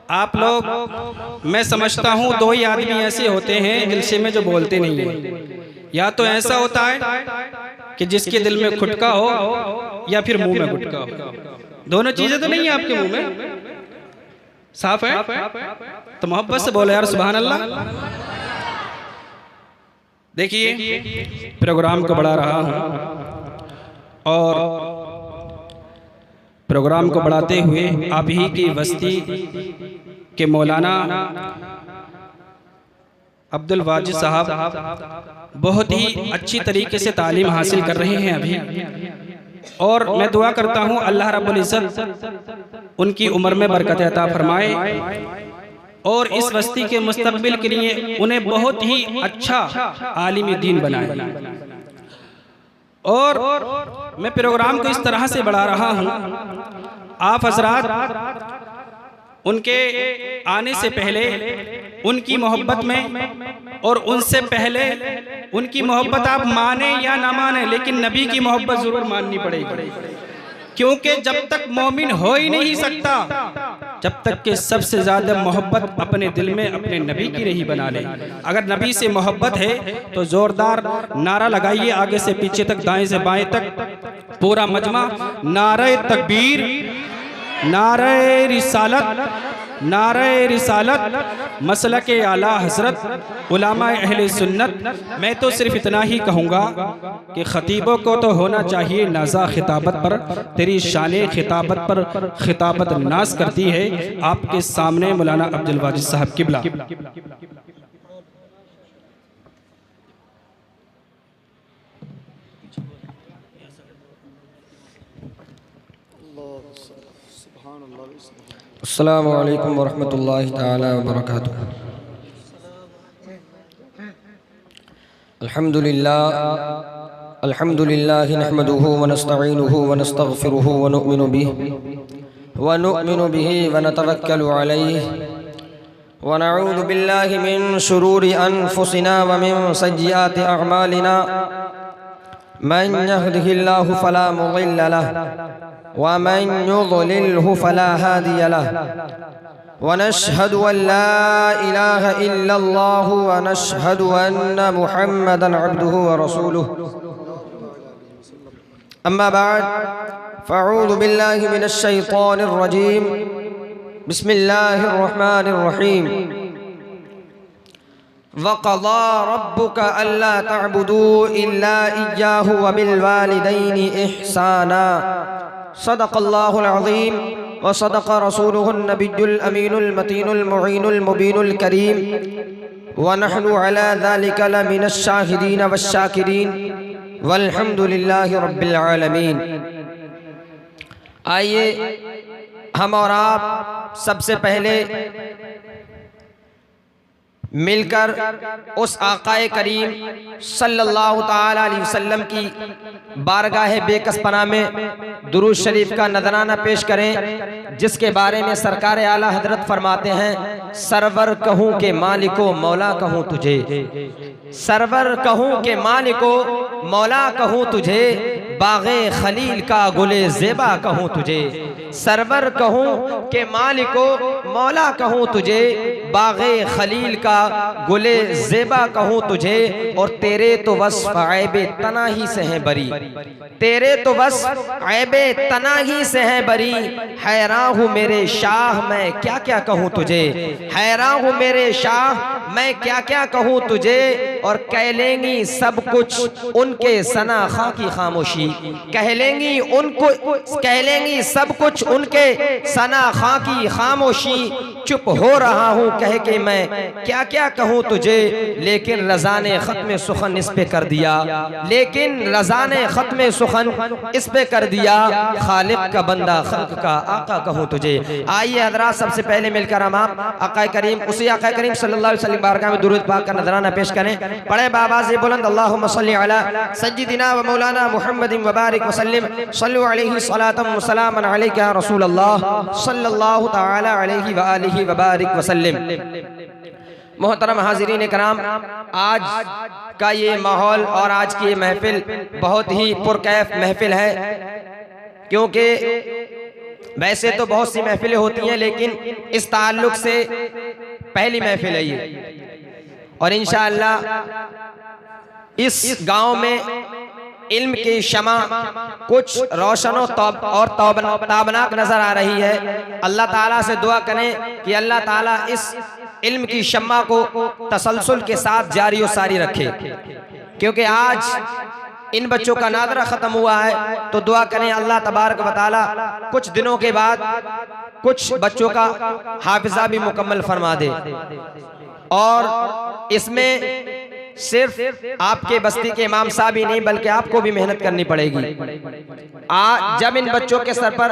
आप लोग, मैं समझता हूँ दो ही आदमी ऐसे होते हैं जलसे में जो बोलते नहीं हैं। या तो ऐसा होता है कि जिसके दिल में खुटका हो या फिर मुंह में गुटका हो। दोनों चीजें तो नहीं है आपके मुंह में, साफ है तो मोहब्बत से बोले यार सुभान अल्लाह। देखिए प्रोग्राम को बढ़ा रहा हूँ और प्रोग्राम को बढ़ाते हुए आप ही की बस्ती के मौलाना अब्दुल वाजिद साहब बहुत ही अच्छी तरीके से तालीम हासिल कर रहे हैं अभी, और मैं दुआ करता हूँ अल्लाह रब्बुल इज़्ज़त उनकी उम्र में बरकत अता फरमाए और इस बस्ती के मुस्तक़बिल के लिए उन्हें बहुत ही अच्छा आलिम दीन बनाए। और मैं प्रोग्राम को इस तरह से बढ़ा रहा हूँ, आप हजरात उनके आने से पहले उनकी मोहब्बत में और उनसे पहले उनकी मोहब्बत आप माने या ना माने, लेकिन नबी की मोहब्बत जरूर माननी पड़ेगी, क्योंकि जब तक मोमिन हो ही नहीं सकता जब तक कि सबसे ज्यादा मोहब्बत अपने दिल में अपने नबी की नहीं बना ले। अगर नबी से मोहब्बत है तो जोरदार नारा लगाइए, आगे से पीछे तक, दाएं से बाएं तक, पूरा मजमा, नारे तकबीर, नारे रिसालत, नारे रिसालत, मसलके आला हजरत, उलामा अहले सुन्नत। मैं तो सिर्फ इतना ही कहूँगा कि खतीबों को तो होना चाहिए नाजा खिताबत पर, तेरी शान खिताबत पर खिताबत नाज करती है। आपके सामने मौलाना अब्दुल वाजिद साहब किबला। अस्सलामु अलैकुम वरहमतुल्लाहि ताला वबरकातुहू। अल्हम्दुलिल्लाह नहमदुहु व नस्तईनुहु व नस्तगफिरुहु व नु'मिनु बिही व नतवक्कलु अलैहि व नऊज़ु बिल्लाहि मिन शुरूरि अनफुसिना व मिन सय्यिआति अअमालिना। मन यहदिहिल्लाहु फला मुदिल्ल लहु व मन युद्लिल्हु फला हादिय लहु व नशहदु अन ला इलाहा इल्लल्लाहु व नशहदु अन्न मुहम्मदन अब्दुहु व रसूलुहु। अम्मा बाद फ़अऊज़ु बिल्लाहि मिनश शैतानिर रजीम। बिस्मिल्लाहिर रहमानिर रहीम। वक़ज़ा रब्बुका अल्ला तअबुदू इल्ला इय्याहु व बिल वालिदैनि इहसाना। सदक़ल्लाहुल अज़ीम व सदक़ रसूलुहुन नबियुल अमीनुल मतीनुल मुईनुल मुबीनुल करीम व नहनु अला ज़ालिका लमिनश शाहिदीन वश्शाकिरीन वल्हम्दुलिल्लाहि रब्बिल आलमीन। आइए हम और आप सबसे पहले मिलकर उस आक़ाए करीम सल्लल्लाहु ताला अलैहि वसल्लम की बारगाह बेकस पनाह में दुरूद शरीफ का नजराना पेश करें, जिसके बारे में सरकार आला हजरत फरमाते हैं, सरवर कहूँ के मालिको मौला कहूँ तुझे, सरवर कहूँ के मालिको मौला कहूँ तुझे, बाग़े खलील का गुले ज़ेबा कहूँ तुझे। सरवर कहूँ के मालिको मौला कहूँ तुझे, बाग़े खलील का गुले ज़ेबा कहूँ तुझे। और तेरे तो वस्फ़ ऐबे तना ही से हैं बरी, तेरे तो वस्फ़ ऐबे तना ही से हैं बरी। हैरान हूँ मेरे शाह मैं क्या क्या कहूँ तुझे, हैरान हूँ मेरे शाह मैं क्या क्या कहूँ तुझे। और कह लेंगी सब कुछ उनके सना खां की खामोशी, कह लेंगी उनको, कह लेंगी सब कुछ उनके सना खां की खामोशी। चुप हो रहा हूँ कह के मैं क्या क्या कहूँ तुझे, लेकिन रज़ा ने ख़त्म सुखन इस पे कर दिया, लेकिन रज़ा ने ख़त्म सुखन इस पे कर दिया। खालिक का बंदा खल्क का आका कहूँ तुझे। आइए हज़रात सबसे पहले मिलकर हम आप आक़ा करीम, उसी आक़ा करीम सल्लल्लाहु अलैहि वसल्लम बारगाह में दुरूद पाक का नजराना पेश करें। बड़े बाबाज़ बुलंद अल्लाहुम्मा सल्ली अला सय्यिदिना व मौलाना मुहम्मदिन व बारिक व सल्लिम सल्लु अलैहि सलातम व सलामन अलैका या रसूल अल्लाह सल्लल्लाहु ताला अलैहि व आलिहि व बारिक व सल्लिम। मोहतरम हाज़िरीन कराम, आज का ये माहौल और आज की ये महफिल बहुत ही पुरकैफ महफिल है, क्योंकि वैसे तो बहुत सी महफिलें होती हैं, लेकिन इस ताल्लुक से पहली महफिल है ये। और इंशाअल्लाह इस गांव में इल्म की शमा कुछ रोशन और ताबनाक नजर आ रही है। अल्लाह ताला से दुआ करें कि अल्लाह ताला इस इल्म की शम्मा को तसलसल के साथ जारी और सारी रखे, क्योंकि आज इन बच्चों का नादरा ख़त्म हुआ है। तो दुआ करें अल्लाह तबारक व तआला कुछ दिनों के बाद कुछ बच्चों का हाफिजा भी मुकम्मल फरमा दे। और इसमें सिर्फ आपके बस्ती के इमाम साहब ही नहीं, बल्कि आपको भी मेहनत करनी पड़ेगी। जब इन बच्चों के सर पर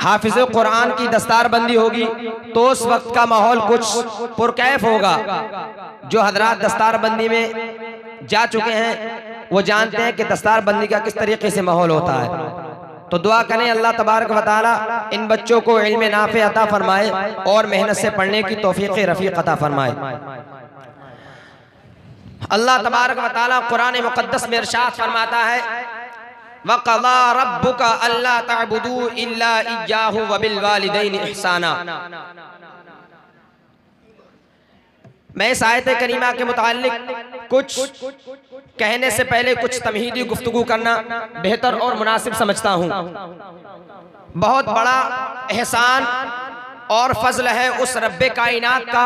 हाफिज कुरान की दस्तारबंदी होगी तो उस वक्त का माहौल कुछ पुरकैफ होगा। जो हजरात दस्तारबंदी में जा चुके हैं वो जानते हैं कि दस्तारबंदी का किस तरीके से माहौल होता है। तो दुआ करें अल्लाह तबारक व तआला इन बच्चों को इल्म नाफ़े अता फरमाए और मेहनत से पढ़ने की तौफीक रफ़ीक अता फरमाए। अल्लाह तबारक व तआला कुरान मुक़द्दस में इरशाद फरमाता है, वक़ज़ा रब्बुका अल्ला तअबुदू इल्ला इय्याहु व बिल वालिदैनि इहसाना। मैं इस आयत करीमा के मुताल्लिक कुछ कहने से पहले कुछ तमहीदी गुफ्तगू करना बेहतर और मुनासिब समझता हूँ। बहुत बड़ा एहसान और फजल है उस रब्बे कायनात का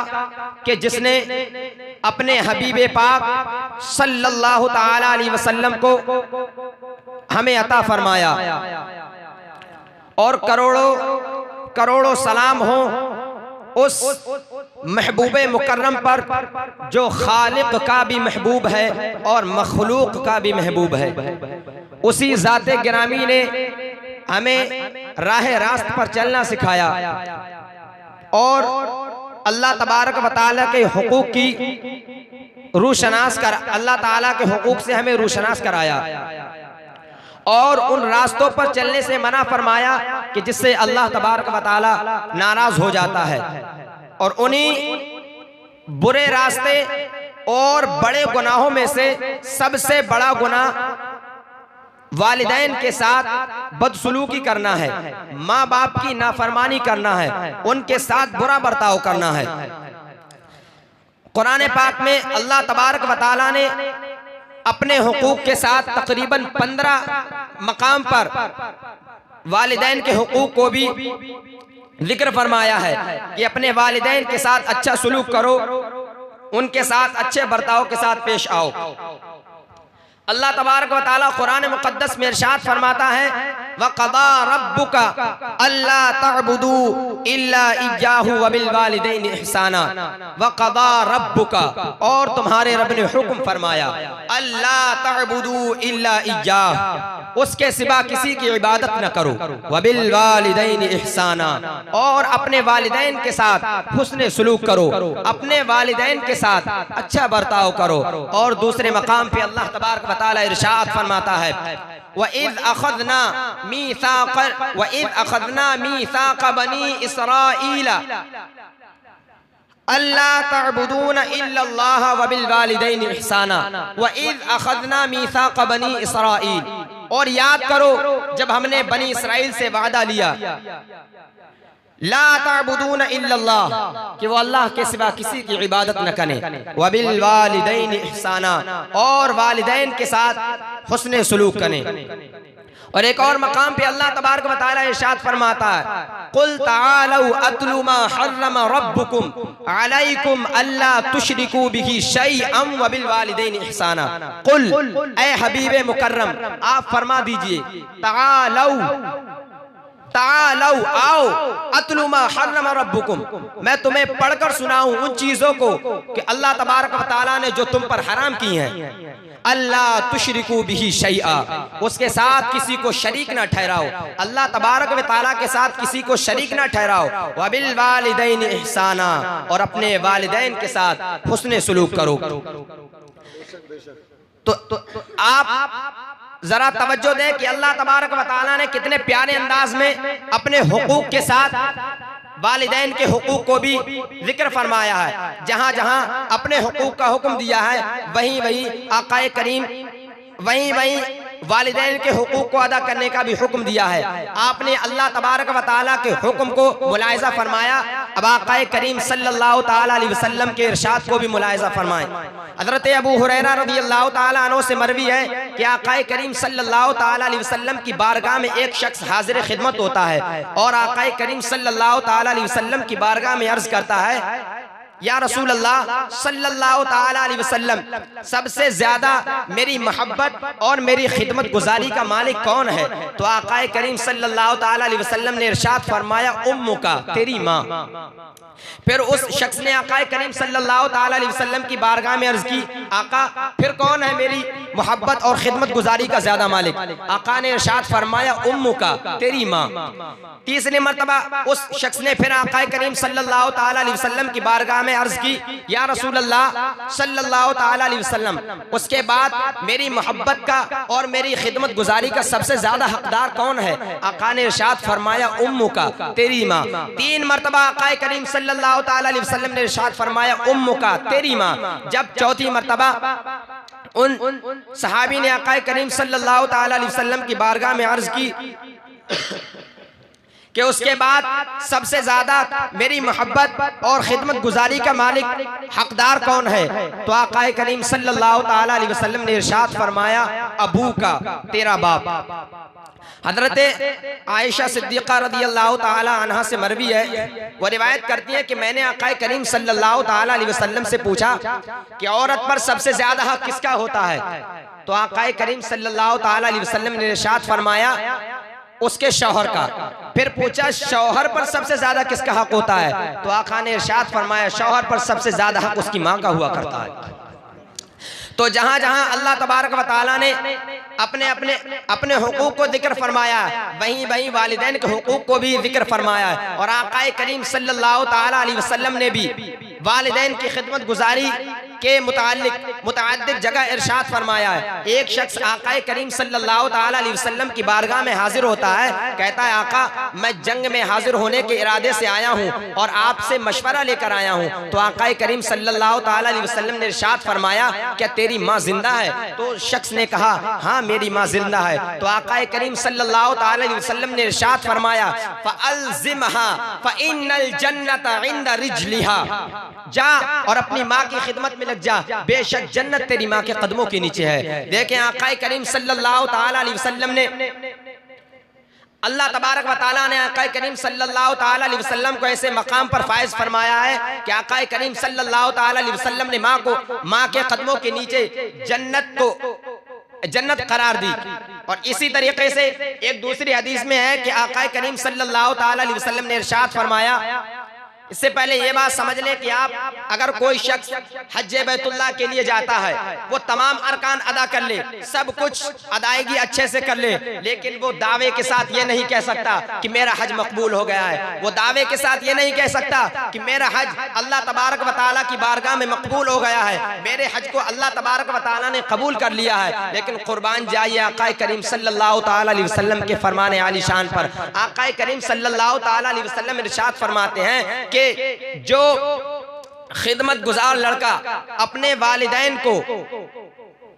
कि जिसने अपने हबीबे पाक सल्लल्लाहु ताला अलैहि वसल्लम को हमें अता फरमाया। और करोड़ों करोड़ों सलाम हो उस महबूबे मुकर्रम पर जो खालिक का भी महबूब है और मखलूक का भी महबूब है। उसी ज़ाते गिरामी ने हमें राह रास्त पर चलना सिखाया और अल्लाह तबारक व तआला के हुकूक की रूशनास कर अल्लाह ताला के हुकूक से हमें रूशनास कराया और उन रास्तों पर चलने से मना फरमाया कि जिससे अल्लाह तबारक व तआला नाराज हो जाता है। और उन्हीं बुरे रास्ते और बड़े गुनाहों में से सबसे बड़ा गुनाह वालिदैन के साथ बदसलूकी करना है, माँ बाप की नाफरमानी करना है, उनके साथ बुरा बर्ताव करना है। कुरान पाक में अल्लाह तबारक व तआला ने अपने हुकूक के साथ तकरीबन 15 मकाम पर वालिदैन के हुकूक को भी जिक्र फरमाया है कि अपने वालिदैन के साथ अच्छा सलूक करो, उनके साथ अच्छे बर्ताव के साथ पेश आओ। अल्लाह तबारक व तआला कुरान मुक़द्दस में इरशाद फरमाता है, वक़ज़ा रब्बुका अल्ला तअबुदू इल्ला इय्याहु व बिल वालिदैनि इहसाना। वक़ज़ा रब्बुका, और तुम्हारे रब ने हुक्म फरमाया, अल्ला तअबुदू इल्ला इय्याह, उसके सिवा किसी की इबादत न करो, व बिल वालिदैनि इहसाना, और अपने वालिदैन के साथ हुस्न सलूक करो, अपने वालिदैन के साथ अच्छा बर्ताव करो। और दूसरे मकाम पे अल्लाह तबारक व तआला इरशाद फरमाता है, वइज़ अख़ज़ना मीसाक़ बनी इस्राईल अल्ला तअबुदून इल्लल्लाह व बिल वालिदैनि इहसाना। वइज़ अख़ज़ना मीसाक़ बनी इस्राईल, और याद करो जब हमने बनी इसराइल से वादा लिया, ला तअबुदून इल्लल्लाह, कि वो अल्लाह के सिवा किसी की इबादत न करें, व बिल वालिदैनि इहसाना, और वालिदैन के साथ हुस्न सलूक करें। और एक और मकाम पे अल्लाह तबारक व तआला इरशाद फरमाता है, कुल तालू अतलू मा हर्रम रब्बुकुम अलैकुम अल्ला तुशरिकू बिही शैअन व बिल वालिदैनि इहसाना। कुल, ए हबीबे मुकर्रम, आप फरमा दीजिए, तालौ, आओ, अतलू मा हर्रम रब्बुकुम, मैं तुम्हें पढ़कर सुनाऊं उन चीजों को कि अल्लाह तबारक व तआला ने जो तुम पर हराम की हैं। अल्लाह तुशरिकू बिही शैआ, उसके साथ किसी को शरीक ना ठहराओ, अल्लाह तबारक व तआला के साथ किसी को शरीक ना ठहराओ। व बिल वालिदैनि इहसाना, और अपने वालिदैन के साथ हुस्न सलूक करो। तो आप जरा तवज्जो दें कि अल्लाह तबारक व तआला ने कितने प्यारे अंदाज में अपने हुकूक के साथ वालिदैन के हुकूक को भी जिक्र फरमाया है। जहां जहां अपने हुकूक का हुक्म दिया है वहीं वहीं आकाए करीम वहीं वालिदैन के हुकूक को अदा करने का भी हुक्म दिया है। आपने अल्लाह तबारक व तआला के हुक्म को मुलाहिजा फरमाया, अब आका करीम सल्लल्लाहु ताला अलैहि वसल्लम के इरशाद को भी मुलाहिजा फरमाएं। हज़रत अबू हुरैरा रज़ियल्लाहु ताला अन्हु से मरवी है कि आका करीम सल्लल्लाहु ताला अलैहि वसल्लम की बारगाह में एक शख्स हाजिर खिदमत होता है और आका करीम सल्लल्लाहु ताला अलैहि वसल्लम की बारगाह में अर्ज करता है, या रसूल अल्लाह सल्लल्लाहु ताला अलैहि वसल्लम, सबसे ज्यादा मेरी मोहब्बत और मेरी खिदमत गुजारी का मालिक कौन है? तो आका करीम सल्लल्लाहु ताला अलैहि वसल्लम ने इरशाद फरमाया, उम्मुका, तेरी माँ। फिर उस शख्स ने आका करीम सल्लल्लाहु ताला अलैहि वसल्लम की बारगाह में अर्ज की, आका फिर कौन है मेरी मोहब्बत और खिदमत गुजारी का ज्यादा मालिक? आका ने इरशाद फरमाया, उम्मुका, तेरी माँ। तीसरी मर्तबा उस शख्स ने फिर आका करीम सल्लल्लाहु ताला अलैहि वसल्लम की बारगाह में अर्ज की, या रसूल अल्लाह सल्लल्लाहु ताला अलैहि वसल्लम, उसके बाद मेरी मोहब्बत का और मेरी खिदमत गुजारी का सबसे ज्यादा हकदार कौन है? आका ने इरशाद फरमाया, उम्मुका, तेरी माँ। तीन मर्तबा आका करीम सल्लल्लाहु ताला अलैहि वसल्लम ने इरशाद फरमाया, उम्मुका, तेरी माँ। जब चौथी मर्तबा उन सहाबी ने आका करीम सल्लल्लाहु ताला अलैहि वसल्लम की बारगाह में अर्ज की कि उसके बाद सबसे ज्यादा मेरी मोहब्बत और खिदमत गुजारी का मालिक हकदार कौन है? तो आका करीम सल्लल्लाहु ताला अलैहि वसल्लम ने इरशाद फरमाया, अबू का, तेरा बाप। हजरत आयशा सिद्दीक़ा रज़ियल्लाहु ताला अन्हा से मरवी है, वो रिवायत करती है कि मैंने आका करीम सल्लल्लाहु ताला अलैहि वसल्लम से पूछा कि औरत पर सबसे ज्यादा हक किसका होता है? तो आका करीम सल्लल्लाहु ताला अलैहि वसल्लम ने इरशाद फरमाया, उसके शौहर का। फिर पूछा, शौहर पर सबसे ज्यादा किसका हक होता है? तो आका ने इरशाद फरमाया, शौहर पर सबसे ज्यादा हक उसकी माँ का हुआ करता है। तो जहां जहां अल्लाह तबारक व तआला ने अपने अपने अपने हुकूक को जिक्र फरमाया, वहीं वहीं वालिदैन के हुकूक को भी जिक्र फरमाया है। और आका करीम सल्लल्लाहु ताला अलैहि वसल्लम ने भी वालिदैन की खिदमत गुजारी के मुताल्लिक मुतअद्दिद जगह इरशाद फरमाया है। एक शख्स आका करीम सल्लल्लाहु ताला अलैहि वसल्लम की बारगाह में हाजिर होता है, कहता है, आका मैं जंग में हाजिर होने के इरादे से आया हूँ और आपसे मशवरा लेकर आया हूँ। तो आका करीम सल्लल्लाहु ताला अलैहि वसल्लम ने इरशाद फरमाया, क्या तेरी माँ जिंदा है? तो शख्स ने कहा, हाँ मेरी माँ जिंदा है। तो आका करीम सल्लल्लाहु ताला अलैहि वसल्लम ने इरशाद फरमाया, फअल्ज़िमहा फइन्नल जन्नत इंद रिजलिहा, जा और अपनी माँ की खिदमत में लग जा, बेशक जन्नत तेरी माँ के कदमों के नीचे है। देखें आका करीम सल्लल्लाहु ताला अलैहि वसल्लम ने, अल्लाह तबारक व तआला ने आका करीम सल्लल्लाहु ताला अलैहि वसल्लम को ऐसे मकाम पर फायज फरमाया है कि आका करीम सल्लल्लाहु ताला अलैहि वसल्लम ने माँ के कदमों के नीचे जन्नत करार दी। और इसी तरीके से एक दूसरी हदीस में है कि आका करीम सल्लल्लाहु ताला अलैहि वसल्लम ने इरशाद फरमाया, इससे पहले ये बात समझ लें कि आप अगर कोई शख्स हज बैतुल्लाह के लिए जाता है, वो तमाम अरकान अदा कर ले, सब कुछ अदायगी अच्छे से कर ले, लेकिन वो दावे के साथ ये नहीं कह सकता कि मेरा हज मकबूल हो गया है। वो दावे के साथ ये नहीं कह सकता कि मेरा हज अल्लाह तबारक व तआला की बारगाह में मकबूल हो गया है, मेरे हज को अल्लाह तबारक व तआला ने कबूल कर लिया है। लेकिन कुर्बान जाइए आका करीम सल्लल्लाहु ताला अलैहि वसल्लम के फरमाने आली शान पर। आका करीम सल्लल्लाहु ताला अलैहि वसल्लम इरशाद फरमाते हैं कि जो खिदमत गुजार लड़का अपने वालिदैन को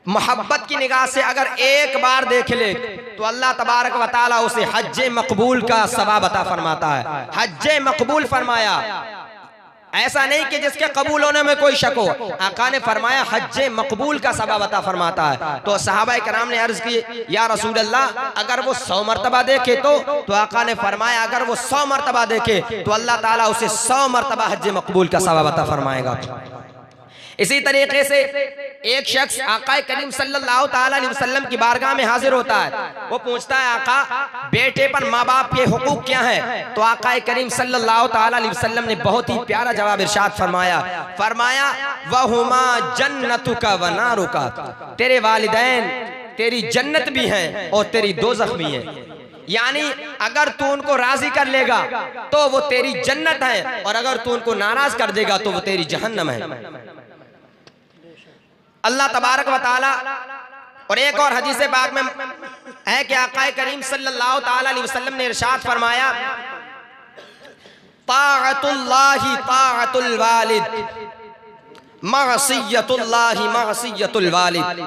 मोहब्बत की निगाह से अगर एक बार देख ले तो अल्लाह तबारक व तआला उसे हज मकबूल का सवाब अता फरमाता है। हज मकबूल फरमाया, ऐसा नहीं कि जिसके कबूल होने में कोई शक हो। आका ने फरमाया हज मकबूल का सवाब अता फरमाता है। तो सहाबा कराम ने अर्ज की, या रसूल अल्लाह अगर वो 100 मरतबा देखे तो आका ने फरमाया अगर वो 100 मरतबा देखे तो अल्लाह ताला उसे 100 मरतबा हज मकबूल का सवाब अता फरमाएगा। इसी तरीके से एक शख्स आका करीम सल्लल्लाहु ताला अलैहि वसल्लम की बारगाह में हाजिर होता है, वो पूछता है, आका बेटे पर माँ बाप के हुकूक क्या हैं? तो आका करीम सल्लल्लाहु ताला अलैहि वसल्लम ने बहुत ही प्यारा जवाब इरशाद फरमाया, वहुमा जन्नतुका व नारुका, तेरे वालिदैन तेरी जन्नत भी हैं और तेरी दोज़ख भी है। यानी अगर तू उनको राजी कर लेगा तो वो तेरी जन्नत है, और अगर तू उनको नाराज कर देगा तो वो तेरी जहन्नम है। अल्लाह तबारक व तआला और एक और हदीस पाक में है कि आका करीम सल्लल्लाहु ताला अलैहि वसल्लम ने इरशाद फरमाया, ताअतुल्लाहि ताअतुल वालिद मअसियतुल्लाहि मअसियतुल वालिद,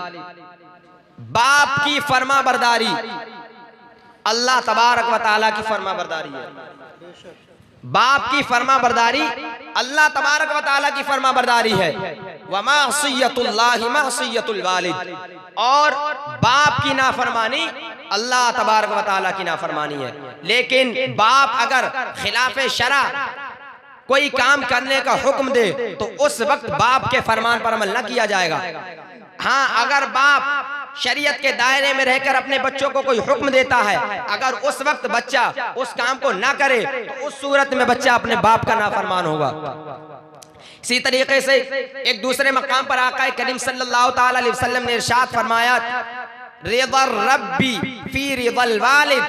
बाप की फर्मा बरदारी अल्लाह तबारक व तआला की फर्मा बरदारी है। बाप की फर्मा बरदारी अल्लाह तबारक व तआला की फर्मा बरदारी है। व मासियतुल्लाहि मासियतुल वालिद, और बाप की नाफरमानी अल्लाह तबारक व तआला की नाफरमानी है। लेकिन बाप अगर खिलाफ शरा कोई काम करने का हुक्म दे तो उस वक्त बाप के फरमान पर अमल न किया जाएगा। हाँ, अगर बाप शरीयत के दायरे में रहकर अपने बच्चों को कोई हुक्म देता है, अगर उस वक्त बच्चा उस काम को ना करे तो उस सूरत में बच्चा अपने बाप का नाफरमान होगा। इसी तरीके से एक दूसरे मकाम पर आका करीम सल्लल्लाहु ताला अलैहि वसल्लम ने इरशाद फरमाया, रिदर रब्बी फी रिदल वालिद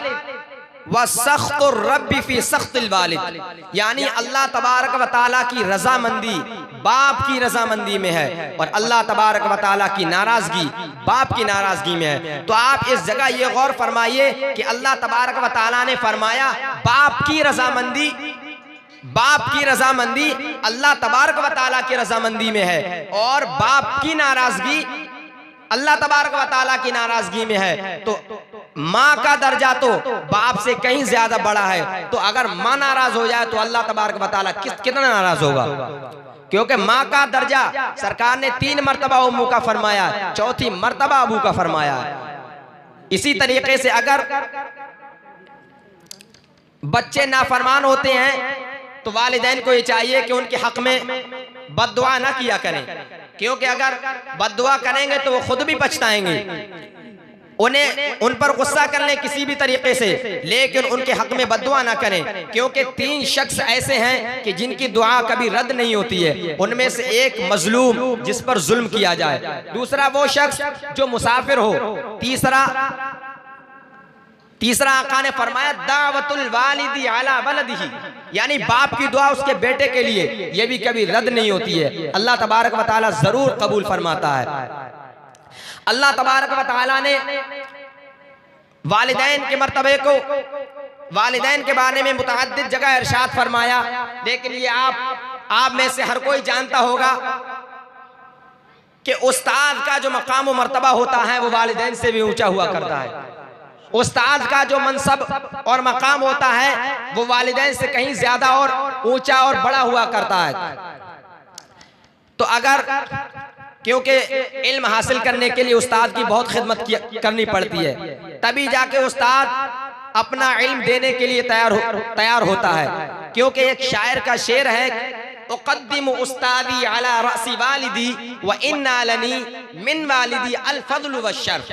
व सख्तुर रब्बी फी सख्तिल वालिद, यानी अल्लाह तबारक व तआला की रजामंदी बाप की रजामंदी में है और अल्लाह तबारक व तआला की नाराजगी बाप की नाराजगी में है। तो आप इस जगह ये गौर फरमाइए कि अल्लाह तबारक व तआला ने फरमाया बाप की रजामंदी अल्लाह तबारक व तआला की रजामंदी में है, और बाप की नाराजगी अल्लाह तबारक व तआला की नाराजगी में है। तो माँ का दर्जा तो बाप से कहीं ज्यादा बड़ा है। तो अगर माँ नाराज हो जाए तो अल्लाह तबारक व तआला कितना नाराज होगा, क्योंकि माँ का दर्जा सरकार ने 3 मर्तबा उम्मू का फरमाया, चौथी मर्तबा अबू का फरमाया। इसी तरीके से अगर बच्चे नाफरमान होते हैं तो वालिदैन को ये चाहिए कि उनके हक में बद्दुआ ना किया करें, क्योंकि अगर बद्दुआ करेंगे तो वो खुद भी पछताएंगे। उन पर गुस्सा कर लें किसी भी तरीके से, लेकिन उनके हक में बद्दुआ ना करें, क्योंकि 3 शख्स ऐसे हैं कि जिनकी दुआ कभी रद्द नहीं होती है। उनमें से एक मजलूम जिस पर जुल्म किया जाए, दूसरा वो शख्स जो मुसाफिर हो, तीसरा आका ने फरमाया दावतुल वालिदी अला वलदिही, यानी बाप की दुआ उसके बेटे के लिए ये भी कभी रद्द नहीं होती है, अल्लाह तबारक व तआला जरूर कबूल फरमाता है। अल्लाह तबारक व तआला ने वालिदैन के मर्तबे को, वालिदैन के बारे में मुतअद्दिद जगह इरशाद फरमाया, लेकिन ये आप में से हर कोई जानता होगा कि उस्ताद का जो मकाम व मर्तबा होता है वो वालिदैन से भी ऊंचा हुआ करता है। उस्ताद का जो मनसब और मकाम होता है वो वालिदैन से कहीं ज्यादा और ऊंचा और बड़ा हुआ करता है। तो अगर, क्योंकि इल्म हासिल करने के लिए उस्ताद की बहुत खिदमत करनी पड़ती है, तभी जाके उस्ताद अपना इल्म देने के लिए तैयार होता है। क्योंकि एक शायर का शेर है, उक़द्दिमु उस्तादी अला रअसी वालिदी व इन्ना लनी मिन वालिदी अल फज़्ल व शर्फ,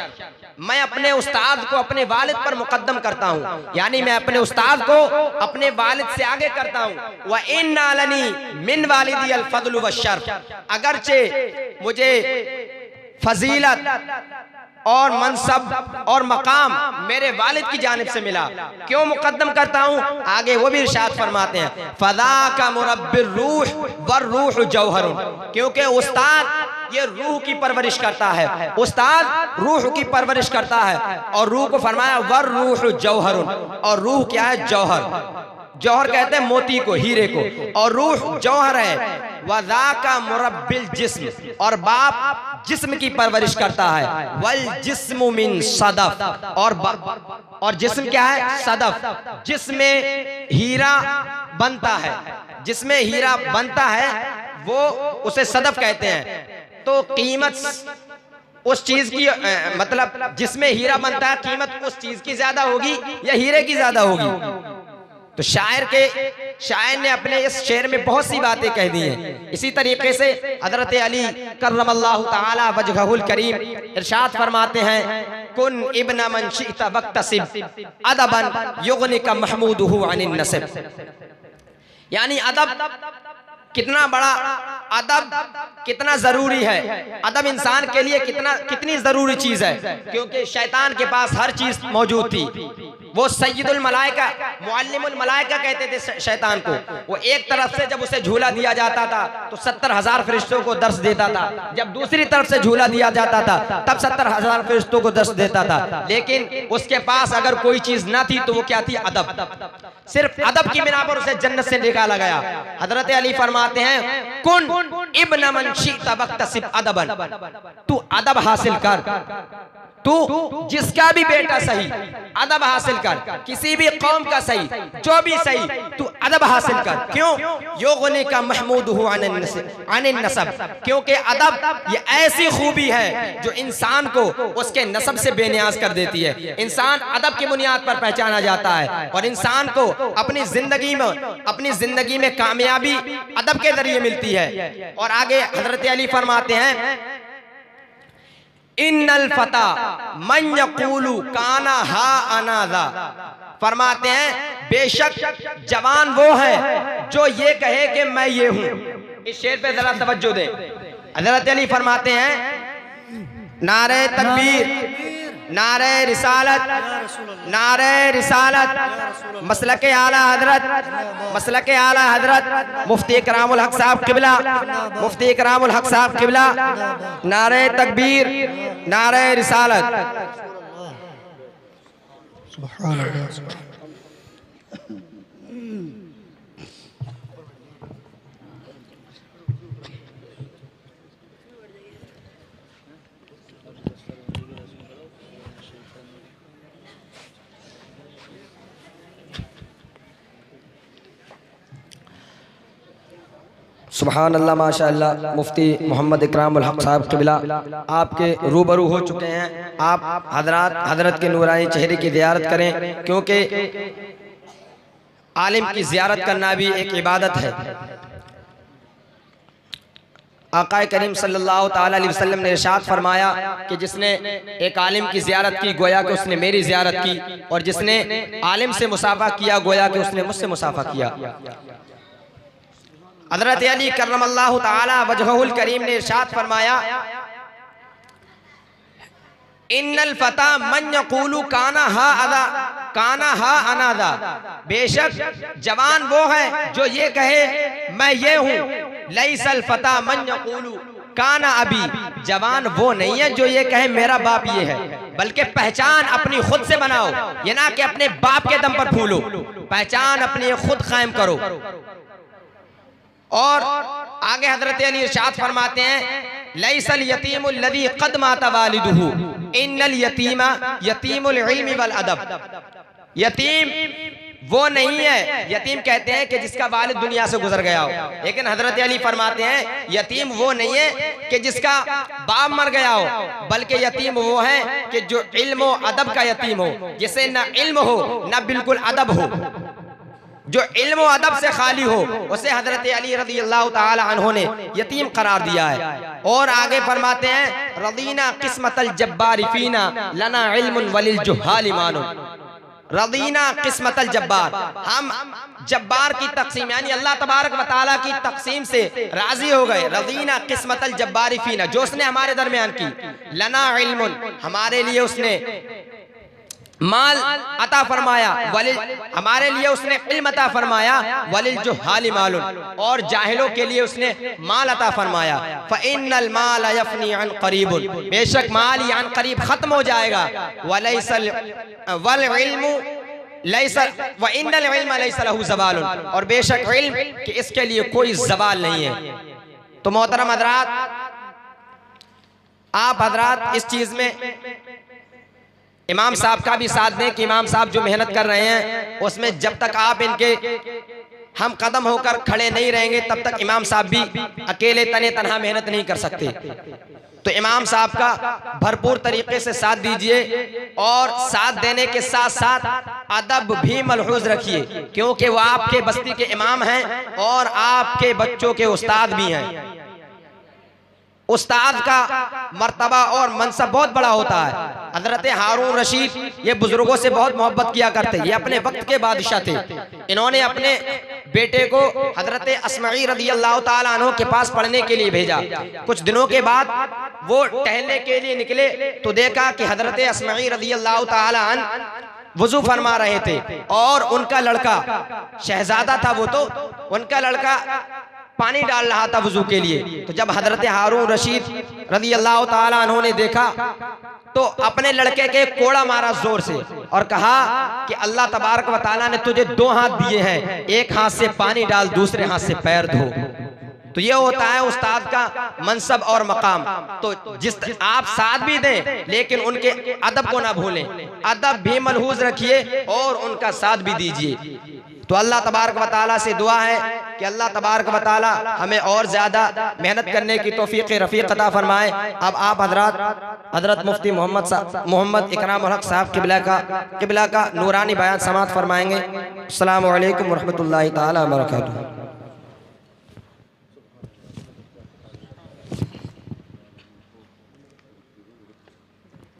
मैं अपने उस्ताद को अपने वालिद पर मुकद्दम करता हूँ, यानी मैं अपने उस्ताद को अपने वालिद से आगे करता हूँ। व इन्ना लनी मिन वालिदी अल फज़्ल व शर्फ, अगरचे मुझे फजीलत और मनसब और मकाम मेरे वालिद की जानिब से मिला, क्यों मुकद्दम करता हूँ, आगे वो भी इरशाद फरमाते हैं, फदा का मुरब्बिर रूह वर रूह जौहर, क्योंकि उस्ताद ये रूह की परवरिश करता है, उस्ताद रूह की परवरिश करता है। और रूह को फरमाया वर रूह जौहर, और रूह क्या है, जौहर। जौहर कहते हैं मोती को, हीरे को, और रूह जौहर है। वज़ा का मुरब्बिल जिस्म, और बाप जिस्म की परवरिश करता है। वल जिस्मु मिन सदफ, और जिस्म क्या है, सदफ, जिसमें हीरा बनता है, जिसमें हीरा बनता है वो उसे सदफ कहते हैं। तो कीमत उस चीज की, मतलब जिसमें हीरा बनता है, कीमत उस चीज की ज्यादा होगी या हीरे की ज्यादा होगी। तो शायर ने अपने इस शेर में बहुत सी बातें कह दी हैं। इसी तरीके से हजरत अली कर्रमल्लाहु ताला वजहुल करीम इरशाद फरमाते हैं, कुन इब्न मन शि'ता वक्तसिब अदबन युगनिका महमूदुहु अनिन नसब, यानी अदब कितना बड़ा, अदब कितना जरूरी है, अदब इंसान के लिए कितनी जरूरी चीज है। क्योंकि शैतान के पास हर चीज मौजूद थी, वो सय्यदुल मलाइका मुअल्लिमुल मलाइका कहते थे शैतान को। वो एक तरफ से जब उसे झूला दिया जाता था तो 70,000 फरिश्तों को दर्श देता था, जब दूसरी तरफ से झूला दिया जाता था तब 70,000 फरिश्तों को दर्श देता था। लेकिन उसके पास अगर कोई चीज ना थी तो वो क्या थी, अदब। सिर्फ अदब की बिना पर उसे जन्नत से निकाला गया। हजरत अली फरमाते हैं, कुन इब्न मन शि'ता वक्तसिब अदबन, तू अदब हासिल कर, तू जिसका भी बेटा सही अदब हासिल कर, किसी भी कौम का सही, जो भी सही, तू अदब हासिल कर। क्यों? युगनी का महमूद हु अनिन नसब, क्योंकि अदब ये ऐसी खूबी है जो इंसान को उसके नसब से बेनियाज कर देती है। इंसान अदब की बुनियाद पर पहचाना जाता है और इंसान को अपनी जिंदगी में कामयाबी अदब के जरिए मिलती है। और आगे हजरत अली फरमाते हैं, इन्नल फता मन यक़ूलु काना हा अनादा, फरमाते हैं बेशक जवान वो है जो ये कहे कि मैं ये हूं। इस शेर पे जरा तवज्जो दे। हजरत अली फरमाते हैं, नारे तकबीर, नारे रिसालत, नारे रिसालत, मसलके आला हजरत मुफ्ती करामुल हक साहब किबला, मुफ्ती करामुल हक साहब किबला, नारे तकबीर, नारे रिसालत। सुभान अल्लाह। सुभान अल्लाह, माशाअल्लाह। मुफ्ती मोहम्मद इकरामुल हक साहब क़िबला आपके रूबरू हो चुके हैं। आप हजरत के नूरानी चेहरे की ज़ियारत करें, क्योंकि आलिम की ज़ियारत करना भी एक इबादत है। आक़ाए करीम सल्लल्लाहु ताला अलैहि वसल्लम ने इरशाद फरमाया कि जिसने एक आलिम की ज़ियारत की गोया कि उसने मेरी ज़ियारत की, और जिसने आलिम से मुसाफा किया गोया कि उसने मुझसे मुसाफा किया। हज़रत अली करमल्लाहु ताला वजहुल करीम ने इरशाद फरमाया, इन्नल फता मन यक़ूलु काना हा अनादा, बेशक जवान वो है जो ये कहे मैं ये हूँ। लैसल फता मन यक़ूलु काना अबी, जवान वो नहीं है जो ये कहे मेरा बाप ये है, बल्कि पहचान अपनी खुद से बनाओ, ये ना कि अपने बाप के दम पर फूलो। पहचान अपनी खुद कायम करो। और आगे हजरत अली इरशाद फरमाते हैं, लैसल यतीमुल लज़ी क़द माता वालिदुहु इन्नल यतीमा यतीमुल इल्मी वल अदब। यतीम वो नहीं है, यतीम कहते हैं कि जिसका वालिद दुनिया से गुजर गया हो, लेकिन हजरत अली फरमाते हैं यतीम वो नहीं है कि जिसका बाप मर गया हो, बल्कि यतीम वो है कि जो इल्म व अदब का यतीम हो, जिसे ना इल्म हो ना बिल्कुल अदब हो, जो इल्म व अदब से खाली हो, उसे हजरत अली रज़ी अल्लाह ताला अन्हु ने यतीम करार दिया है। और आगे फरमाते हैं, रदीना किस्मतल जब्बार फीना लना इल्मुन वलिल जुहाल ईमानुन। रदीना किस्मतल जब्बार, हम जब्बार की तकसीम यानी अल्लाह तबारक व तआला की तकसीम से राजी हो गए। रदीना किस्मतल जब्बार फीना, जो उसने हमारे दरमियान की, लना इल्मुन, हमारे लिए उसने माल अता फरमाया, वलिल, हमारे लिए उसने इल्म अता फरमाया, वलिल जुहाल मालुन, और जाहिलों के लिए उसने माल अता फरमाया। फ़इन्नल माल यफ़नी अन क़रीबुन, बेशक माल यान करीब खत्म हो जाएगा। वलैसल वल इल्मु लैसल व इन्नल इल्म लैसा लहु ज़वालुन, और बेशक इल्म कि इसके लिए कोई ज़वाल नहीं है। तो मोहतरम हज़रात, आप हज़रात इस चीज़ में इमाम साहब का भी साथ दें कि इमाम साहब जो मेहनत कर रहे हैं उसमें जब तक आप इनके हम कदम होकर खड़े नहीं रहेंगे तब तक इमाम साहब भी अकेले तने तनहा मेहनत नहीं कर सकते। तो इमाम साहब का भरपूर तरीके से साथ दीजिए, और साथ देने के साथ साथ अदब भी मलहूज रखिए, क्योंकि वो आपके बस्ती के इमाम हैं और आपके बच्चों के उस्ताद भी हैं। उस्ताद का मर्तबा और मनसब बहुत बड़ा होता है। हजरत हारून रशीद ये बुजुर्गों से बहुत मोहब्बत किया करते, ये अपने वक्त के बादशाह थे। इन्होंने अपने बेटे को हजरत अस्माई रज़ी अल्लाह ताला अन्हु के पास पढ़ने के लिए भेजा। कुछ दिनों के बाद वो टहलने के लिए निकले तो देखा कि हजरत अस्माई रज़ी अल्लाह ताला अन्हु वुज़ू फरमा रहे थे, और उनका लड़का शहजादा था, वो तो उनका लड़का पानी डाल रहा था वुज़ू के लिए। तो जब हजरत हारून रशीद रज़ी अल्लाह ताला अन्हु ने देखा तो अपने लड़के के कोड़ा मारा जोर से और कहा कि अल्लाह तबारक व तआला ने तुझे दो हाथ दिए हैं, एक हाथ से पानी डाल, दूसरे हाथ से पैर धो। तो ये होता है उस्ताद का मनसब और मकाम। तो जिस आप साथ भी दें लेकिन उनके अदब को ना भूलें, अदब भी मलहूज रखिए और उनका साथ भी दीजिए। तो अल्लाह तबारक व तआला से दुआ है कि अल्लाह तबारक व तआला हमें और ज़्यादा मेहनत करने की तौफीक रफ़ीक अता फरमाए। अब आप हजरत मुफ्ती मोहम्मद इकराम उल हक साहब किबला का नूरानी बयान समाअत फरमाएंगे। अस्सलामु अलैकुम व रहमतुल्लाहि तआला व बरकातुहू।